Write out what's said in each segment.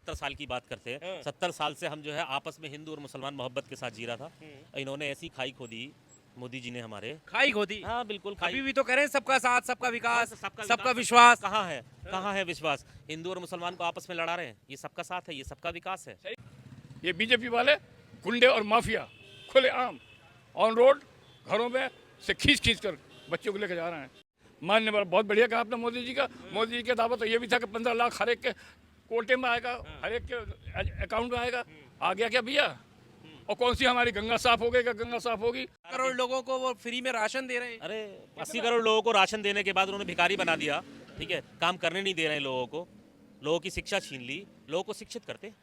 70 साल की बात करते हैं। 70 साल से हम जो है आपस में हिंदू और मुसलमान मोहब्बत के साथ जी रहा था। इन्होंने ऐसी खाई खोदी मोदी जी ने हमारे। खाई खोदी। हाँ बिल्कुल अभी खाई। भी तो कह रहे हैं सबका साथ, सबका विकास, सबका सबका विकास विश्वास। कहाँ है? कहाँ है विश्वास? हिंदू और मुसलमान को आपस में लड़ा रहे हैं। ये सबका साथ है, ये सबका विकास है। ये बीजेपी वाले गुंडे और माफिया खुलेआम ऑन रोड घरों में से खींच खींच कर बच्चों को लेकर जा रहे हैं। मानने वाला बहुत बढ़िया कहा आपने मोदी जी का। मोदी जी के दावा तो ये भी था कि 15 लाख हर एक के कोटे में आएगा, हर एक के अकाउंट में आएगा। आ गया क्या भैया? और कौन सी हमारी गंगा साफ हो गई? क्या गंगा साफ होगी? करोड़ लोगों को वो फ्री में राशन दे रहे हैं। अरे 80 करोड़ लोगों को राशन देने के बाद उन्होंने भिखारी बना दिया। ठीक है, काम करने नहीं दे रहे हैं लोगों को, लोगों की शिक्षा छीन ली, लोगों को शिक्षित करते।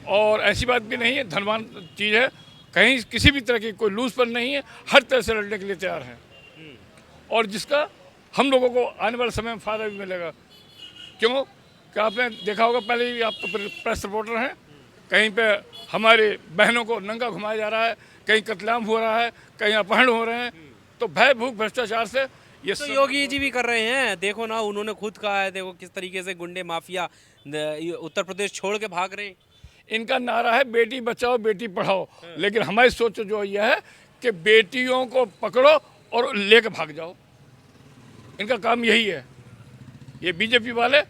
और ऐसी बात भी नहीं है, धनवान चीज़ है, कहीं किसी भी तरह की कोई लूजपन नहीं है, हर तरह से लड़ने के लिए तैयार हैं। और जिसका हम लोगों को आने वाले समय में फ़ायदा भी मिलेगा। क्यों? क्या आपने देखा होगा, पहले ही आप तो प्रेस रिपोर्टर हैं, कहीं पे हमारे बहनों को नंगा घुमाया जा रहा है, कहीं कत्लेआम हो रहा है, कहीं अपहरण हो रहे हैं। तो भय भूख भ्रष्टाचार से ये तो योगी जी भी कर रहे हैं, देखो ना, उन्होंने खुद कहा है, देखो किस तरीके से गुंडे माफिया उत्तर प्रदेश छोड़ के भाग रहे हैं। इनका नारा है बेटी बचाओ बेटी पढ़ाओ, लेकिन हमारी सोच जो यह है कि बेटियों को पकड़ो और लेकर भाग जाओ। इनका काम यही है। ये बीजेपी वाले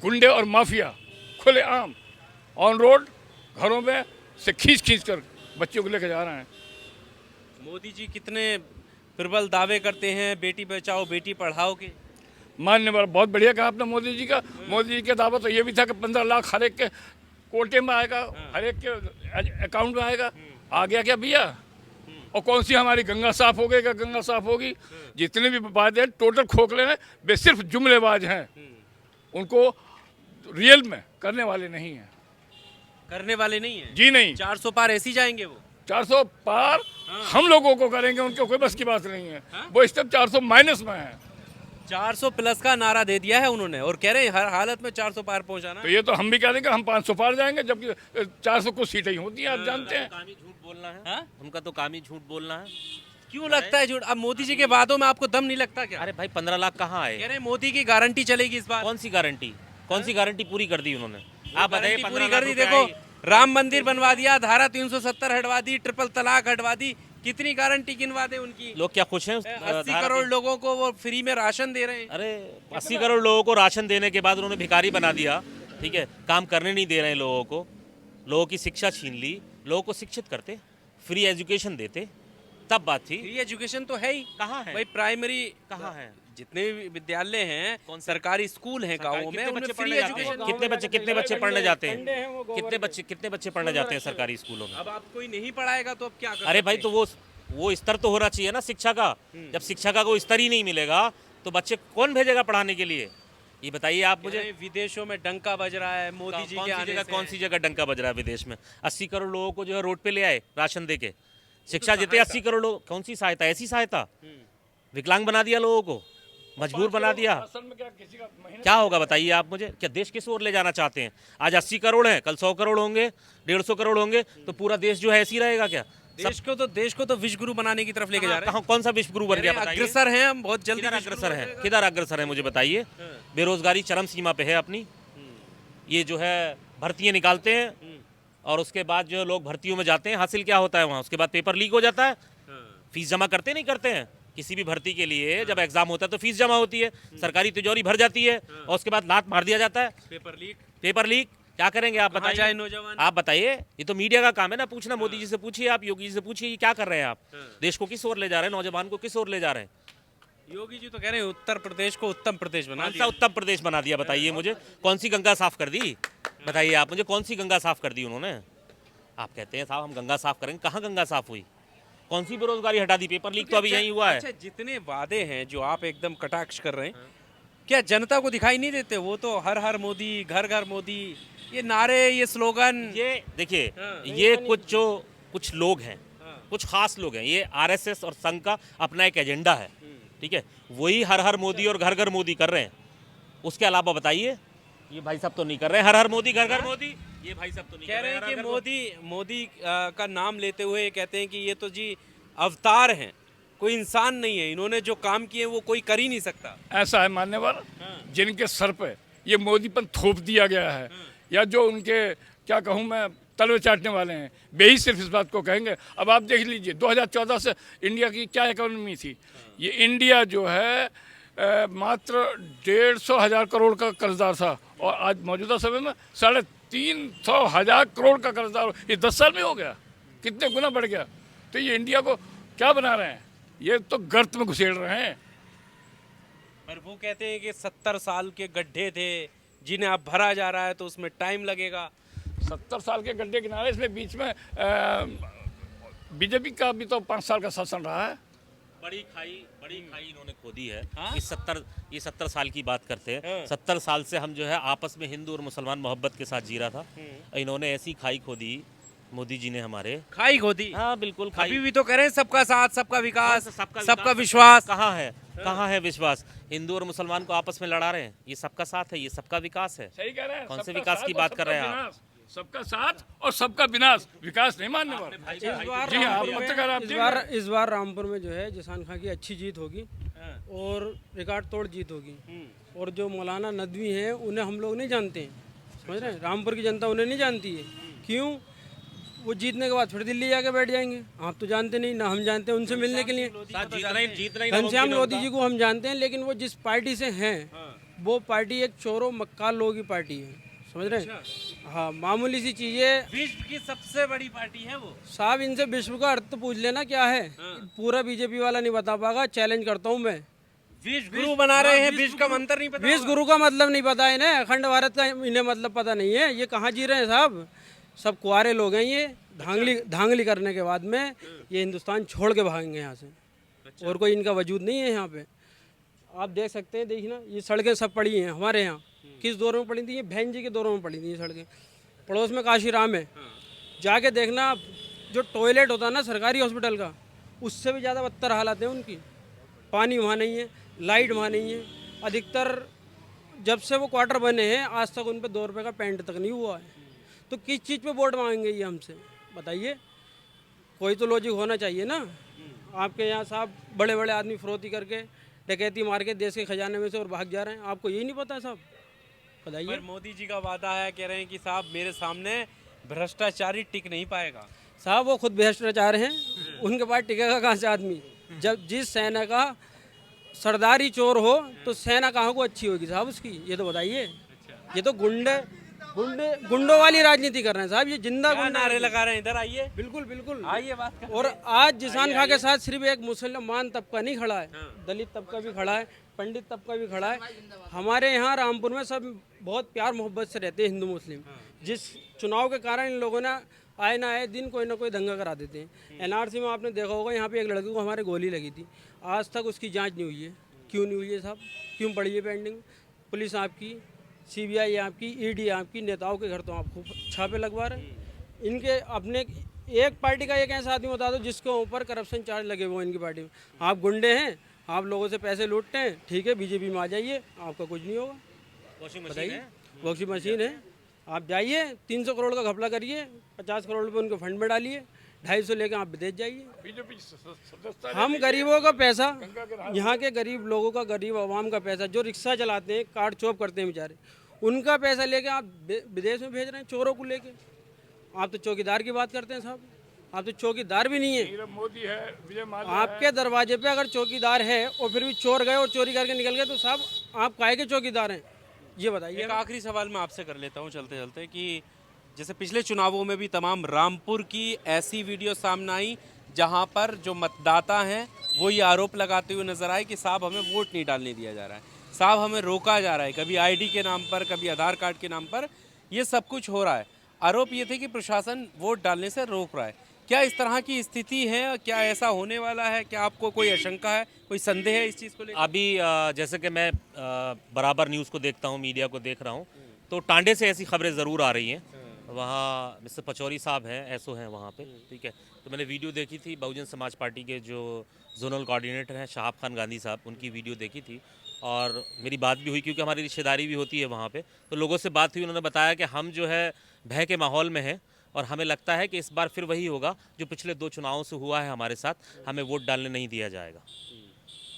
गुंडे और माफिया खुलेआम ऑन रोड घरों में से खींच खींच कर बच्चों को लेकर जा रहे हैं। मोदी जी कितने प्रबल दावे करते हैं बेटी बचाओ बेटी पढ़ाओ के। मानने वाला बहुत बढ़िया कहा आपने मोदी जी का। मोदी जी के दावा तो ये भी था कि 15 लाख हर एक के कोटे में आएगा, हर एक के अकाउंट में आएगा। आ गया क्या भैया? और कौन सी हमारी गंगा साफ हो गई? क्या गंगा साफ होगी? जितने भी वादे टोटल खोखले हैं, वे सिर्फ जुमलेबाज हैं। उनको रियल में करने वाले नहीं हैं। करने वाले नहीं है जी नहीं। 400 पार ऐसी जाएंगे वो। 400 पार हम लोगों को करेंगे, उनके कोई बस की बात नहीं है। वो इस तक 400 माइनस में है। 400 प्लस का नारा दे दिया है उन्होंने और कह रहे हैं हर हालत में 400 पार पहुंचाना। तो ये तो हम भी कह देंगे हम 500 पार जाएंगे, जबकि 400 कुछ सीटें ही होती हैं, आप जानते हैं। काम ही झूठ बोलना है। हाँ? उनका तो काम ही झूठ बोलना है। क्यों लगता है झूठ? अब मोदी जी के वादों में आपको दम नहीं लगता क्या? अरे भाई 15 लाख कहाँ आए? कह रहे हैं मोदी की गारंटी चलेगी इस बार। कौन सी गारंटी? कौन सी गारंटी पूरी कर दी उन्होंने? आप बताइए। गारंटी 15 पूरी लाख कर दी। रुपए देखो, आई। राम मंदिर बनवा दिया, धारा 370 हटवा दी, ट्रिपल तलाक हटवा दी। कितनी गारंटी गिनवा दे उनकी। लोग क्या खुश हैं? 80 करोड़ लोगों को वो फ्री में राशन दे रहे हैं। अरे 80 करोड़ लोगों को राशन देने के बाद उन्होंने भिखारी बना दिया। ठीक है, काम करने नहीं दे रहे हैं लोगों को, लोगों की शिक्षा छीन ली, लोगों को शिक्षित करते, फ्री एजुकेशन देते, तब बात थी। फ्री एजुकेशन तो है ही। कहाँ है? भाई प्राइमरी कहाँ है? जितने भी विद्यालय हैं, सरकारी स्कूल हैं गाँवों में, कितने उनमें बच्चे फ्री पढ़ने जाते हैं? एजुकेशन। कितने बच्चे पढ़ने जाते हैं? कितने बच्चे पढ़ने जाते हैं सरकारी स्कूलों में? अब आप कोई नहीं पढ़ाएगा तो अब क्या कर अरे भाई सकते तो वो स्तर तो होना चाहिए ना शिक्षा का। जब शिक्षा का कोई स्तर ही नहीं मिलेगा तो बच्चे कौन भेजेगा पढ़ाने के लिए? ये बताइए आप हैं? मुझे। अरे विदेशों में डंका बज रहा है मोदी जी के आने से। कौन सी जगह डंका बज रहा है विदेश में? 80 करोड़ लोगों को जो है रोड पे ले आए राशन दे के, शिक्षा देते 80 करोड़ लोग। कौन सी सहायता? ऐसी सहायता? विकलांग बना दिया लोगों को, मजबूर बना दिया। क्या होगा बताइए आप मुझे? क्या देश किस ओर ले जाना चाहते हैं? आज 80 करोड़ हैं, कल 100 करोड़ होंगे, 150 करोड़ होंगे, तो पूरा देश जो है ऐसे ही रहेगा क्या? देश को तो विश्व गुरु बनाने की तरफ लेके जा रहे हैं। कहाँ कौन सा विश्व गुरु बन गया बताइए? अग्रसर हैं हम, बहुत जल्दी किधर विश्व गुरु अग्रसर है? बनेगा। किधर अग्रसर है मुझे बताइए। बेरोजगारी चरम सीमा पे है अपनी। ये जो है भर्तियां निकालते हैं और उसके बाद जो लोग भर्तियों में जाते हैं, हासिल क्या होता है वहाँ? उसके बाद पेपर लीक हो जाता है। फीस जमा करते नहीं करते हैं? किसी भी भर्ती के लिए जब एग्जाम होता है तो फीस जमा होती है, सरकारी तिजोरी भर जाती है और उसके बाद लात मार दिया जाता है। पेपर लीक क्या करेंगे आप कहाँ बताइए? जाए नौजवान? आप बताइए। ये तो मीडिया का काम है ना पूछना। मोदी जी से पूछिए, आप योगी जी से पूछिए, ये क्या कर रहे हैं आप? देश को किस ओर ले जा रहे हैं? नौजवान को किस ओर ले जा रहे हैं? योगी जी तो कह रहे हैं उत्तर प्रदेश को उत्तम प्रदेश बना कौन सा दिया। उत्तर प्रदेश बना दिया बताइए मुझे? कौन सी गंगा साफ कर दी बताइए आप मुझे? कौन सी गंगा साफ कर दी उन्होंने? आप कहते हैं साहब हम गंगा साफ करेंगे, कहाँ गंगा साफ हुई? कौन सी बेरोजगारी हटा दी? पेपर लीक तो अभी यही हुआ है। अच्छा, जितने वादे हैं जो आप एकदम कटाक्ष कर रहे हैं, क्या जनता को दिखाई नहीं देते? वो तो हर हर मोदी, घर घर मोदी, ये नारे, ये स्लोगन। ये देखिए, ये कुछ लोग हैं, कुछ खास लोग हैं। ये आरएसएस और संघ का अपना एक एजेंडा है। ठीक है, वही हर हर मोदी और घर घर मोदी कर रहे हैं। उसके अलावा बताइए, ये भाई साहब तो नहीं कर रहे हैं हर हर मोदी घर घर मोदी। ये भाई साहब तो नहीं कह कर रहे रहे हैं हैं कि हर घर मोदी का नाम लेते हुए कहते हैं कि ये तो जी अवतार हैं, कोई इंसान नहीं है, इन्होंने जो काम किए वो कोई कर ही नहीं सकता। ऐसा है मान्यवर, जिनके सर पे ये मोदीपन थोप दिया गया है, या जो उनके क्या कहूँ मैं तलवे चाटने वाले हैं वे ही सिर्फ इस बात को कहेंगे। अब आप देख लीजिए 2014 से इंडिया की क्या इकोनॉमी थी। ये इंडिया जो है मात्र 150,000 करोड़ का कर्जदार था और आज मौजूदा समय में 350,000 करोड़ का कर्जदार ये 10 साल में हो गया, कितने गुना बढ़ गया। तो ये इंडिया को क्या बना रहे हैं, ये तो गर्त में घुसेड़ रहे हैं। पर वो कहते हैं कि 70 साल के गड्ढे थे जिन्हें अब भरा जा रहा है तो उसमें टाइम लगेगा। 70 साल के गड्ढे किनारे, इसमें बीच में बीजेपी का भी तो 5 साल का शासन रहा है। बड़ी खाई इन्होंने खोदी है। हाँ? ये 70 साल की बात करते हैं। 70 साल से हम जो है आपस में हिंदू और मुसलमान मोहब्बत के साथ जी रहा था। इन्होंने ऐसी खाई खोदी मोदी जी ने हमारे। खाई खोदी। हाँ बिल्कुल खाई। अभी भी तो करें सबका साथ, सबका विकास, सबका सबका विश्वास। कहाँ है, कहाँ है विश्वास? हिंदू और मुसलमान को आपस में लड़ा रहे हैं। ये सबका साथ है, ये सबका विकास है। सही कह रहे हैं। कौन से सबका विकास साथ की और बात कर सबका रहे हैं आप? विनाश। सबका साथ और सबका विनाश, विकास नहीं मानने वाले। इस बार जी हाँ, रामपुर पत्रकार आप में इस बार रामपुर में जो है जसान खां की अच्छी जीत होगी और रिकॉर्ड तोड़ जीत होगी। और जो मौलाना नदवी हैं उन्हें हम लोग नहीं जानते हैं, समझ रहे हैं? रामपुर की जनता उन्हें नहीं जानती है। क्यों? वो जीतने के बाद फिर दिल्ली जाके बैठ जाएंगे। आप तो जानते नहीं, ना हम जानते हैं उनसे मिलने के लिए। घनश्याम लोधी जी को हम जानते हैं, लेकिन वो जिस पार्टी से हैं वो पार्टी एक चोरों मक्कार लोगों की पार्टी है, समझ रहे हैं? हाँ, मामूली सी चीजें। विश्व की सबसे बड़ी पार्टी है वो। साहब इनसे विश्व का अर्थ तो पूछ लेना क्या है। पूरा बीजेपी वाला नहीं बता पाएगा, चैलेंज करता हूँ मैं। विश्व गुरु बना रहे हैं, विश्व का मंत्र नहीं पता। विश्व गुरु का मतलब नहीं पता है इन्हें, अखंड भारत का इन्हें मतलब पता नहीं है। ये कहाँ जी रहे हैं साहब? सब कुआरे लोग हैं ये। धांगली करने के बाद में ये हिंदुस्तान छोड़ के भागेंगे यहाँ से। और कोई इनका वजूद नहीं है यहाँ पे। आप देख सकते हैं, देखिए ना, ये सड़कें सब पड़ी हैं हमारे यहाँ। किस दौर में पड़ी थी? ये बहन जी के दौरों में पड़ी थी ये सड़कें। पड़ोस में काशीराम है, जाके देखना आप। जो टॉयलेट होता है ना सरकारी हॉस्पिटल का, उससे भी ज़्यादा बदतर हालत है उनकी। पानी वहाँ नहीं है, लाइट वहाँ नहीं है। अधिकतर जब से वो क्वार्टर बने हैं आज तक उन पर 2 रुपये का पेंट तक नहीं हुआ है। तो किस चीज़ पे वोट मांगेंगे ये हमसे, बताइए? कोई तो लॉजिक होना चाहिए ना। आपके यहाँ साहब बड़े बड़े आदमी फरोती करके डकैती मार के देश के खजाने में से और भाग जा रहे हैं। आपको यही नहीं पता साहब? बताइए। पर मोदी जी का वादा है, कह रहे हैं कि साहब मेरे सामने भ्रष्टाचारी टिक नहीं पाएगा। साहब वो खुद भ्रष्टाचार हैं, उनके पास टिकेगा कहाँ से आदमी? जब जिस सेना का सरदारी चोर हो तो सेना कहाँ को अच्छी होगी साहब उसकी? ये तो बताइए। ये तो गुंडों वाली राजनीति कर रहे हैं साहब। ये जिंदा क्या गुंडा नारे लगा रहे हैं? इधर आइए, बिल्कुल बिल्कुल आइए बात कर। और आज जिसान खां के साथ सिर्फ एक मुसलमान तबका नहीं खड़ा है, दलित तबका भी खड़ा है, पंडित तबका भी खड़ा है। हमारे यहाँ रामपुर में सब बहुत प्यार मोहब्बत से रहते हैं हिंदू मुस्लिम। जिस चुनाव के कारण इन लोगों ने आए ना आए दिन कोई ना कोई दंगा करा देते हैं। एनआरसी में आपने देखा होगा, यहाँ पे एक लड़के को हमारे गोली लगी थी, आज तक उसकी जांच नहीं हुई है। क्यों नहीं हुई है साहब? क्यों पड़ी है पेंडिंग? पुलिस आपकी, सीबीआई आपकी, ईडी आपकी, नेताओं के घर तो आपको छापे लगवा रहे हैं। इनके अपने एक पार्टी का एक ऐसा आदमी बता दो जिसके ऊपर करप्शन चार्ज लगे हुए हैं इनकी पार्टी में। आप गुंडे हैं, आप लोगों से पैसे लूटते हैं, ठीक है बीजेपी में आ जाइए, आपका कुछ नहीं होगा। बताइए, वॉशिंग मशीन है। आप जाइए 300 करोड़ का घपला करिए, 50 करोड़ रुपये उनके फंड में डालिए, 250 लेकर आप विदेश जाइए। बीजेपी सदस्यता हम गरीबों का पैसा, यहाँ के गरीब लोगों का, गरीब आवाम का पैसा, जो रिक्शा चलाते हैं, कार्ड चौप करते हैं बेचारे, उनका पैसा लेके आप विदेश में भेज रहे हैं चोरों को लेके। आप तो चौकीदार की बात करते हैं साहब, आप तो चौकीदार भी नहीं है। नीरव मोदी है, विजय माल्या आपके दरवाजे पे अगर चौकीदार है और फिर भी चोर गए और चोरी करके निकल गए तो साहब आप काहे के चौकीदार हैं? ये बताइए। एक आखिरी सवाल मैं आपसे कर लेता हूँ चलते चलते, कि जैसे पिछले चुनावों में भी तमाम रामपुर की ऐसी वीडियो सामने आई जहाँ पर जो मतदाता हैं वो ये आरोप लगाते हुए नजर आए कि साहब हमें वोट नहीं डालने दिया जा रहा है, साहब हमें रोका जा रहा है, कभी आईडी के नाम पर, कभी आधार कार्ड के नाम पर, ये सब कुछ हो रहा है। आरोप ये थे कि प्रशासन वोट डालने से रोक रहा है। क्या इस तरह की स्थिति है? क्या ऐसा होने वाला है? क्या आपको कोई आशंका है, कोई संदेह है इस चीज़ को लेकर? अभी जैसे कि मैं बराबर न्यूज़ को देखता हूँ, मीडिया को देख रहा हूँ, तो टांडे से ऐसी खबरें ज़रूर आ रही हैं। वहाँ मिस्टर पचौरी साहब हैं, एसओ हैं वहाँ पे, ठीक है। तो मैंने वीडियो देखी थी, बहुजन समाज पार्टी के जो जोनल कोऑर्डिनेटर हैं शहाब खान गांधी साहब, उनकी वीडियो देखी थी और मेरी बात भी हुई क्योंकि हमारी रिश्तेदारी भी होती है वहाँ पे। तो लोगों से बात हुई, उन्होंने बताया कि हम जो है भय के माहौल में हैं और हमें लगता है कि इस बार फिर वही होगा जो पिछले 2 चुनावों से हुआ है हमारे साथ, हमें वोट डालने नहीं दिया जाएगा।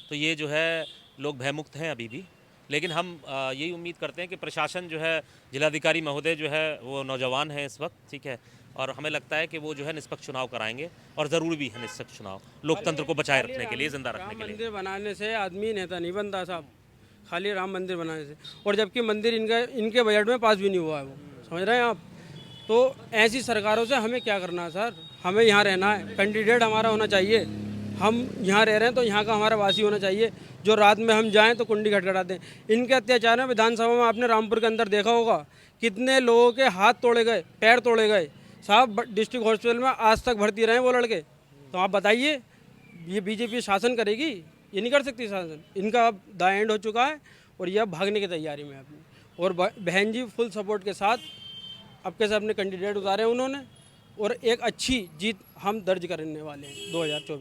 तो ये जो है लोग भयमुक्त हैं अभी भी लेकिन हम यही उम्मीद करते हैं कि प्रशासन जो है, जिलाधिकारी महोदय जो है वो नौजवान है इस वक्त, ठीक है, और हमें लगता है कि वो जो है निष्पक्ष चुनाव कराएंगे और ज़रूरी भी है निष्पक्ष चुनाव, लोकतंत्र को बचाए रखने के लिए, ज़िंदा रखने राम के लिए। मंदिर बनाने से आदमी नेता नहीं बनता साहब, खाली राम मंदिर बनाने से। और जबकि मंदिर इनके बजट में पास भी नहीं हुआ है, वो समझ रहे हैं आप। तो ऐसी सरकारों से हमें क्या करना है सर, हमें यहाँ रहना है, कैंडिडेट हमारा होना चाहिए, हम यहाँ रह रहे हैं तो यहाँ का हमारा वासी होना चाहिए, जो रात में हम जाएं तो कुंडी खटखटाते हैं। इनके अत्याचार में विधानसभा में आपने रामपुर के अंदर देखा होगा कितने लोगों के हाथ तोड़े गए, पैर तोड़े गए साहब। डिस्ट्रिक्ट हॉस्पिटल में आज तक भर्ती रहे वो लड़के। तो आप बताइए, ये बीजेपी शासन करेगी? ये नहीं कर सकती शासन। इनका अब द एंड हो चुका है और ये अब भागने की तैयारी में है अपनी। और बहन जी फुल सपोर्ट के साथ अब कैसे अपने कैंडिडेट उतारे उन्होंने, और एक अच्छी जीत हम दर्ज करने वाले हैं 2024।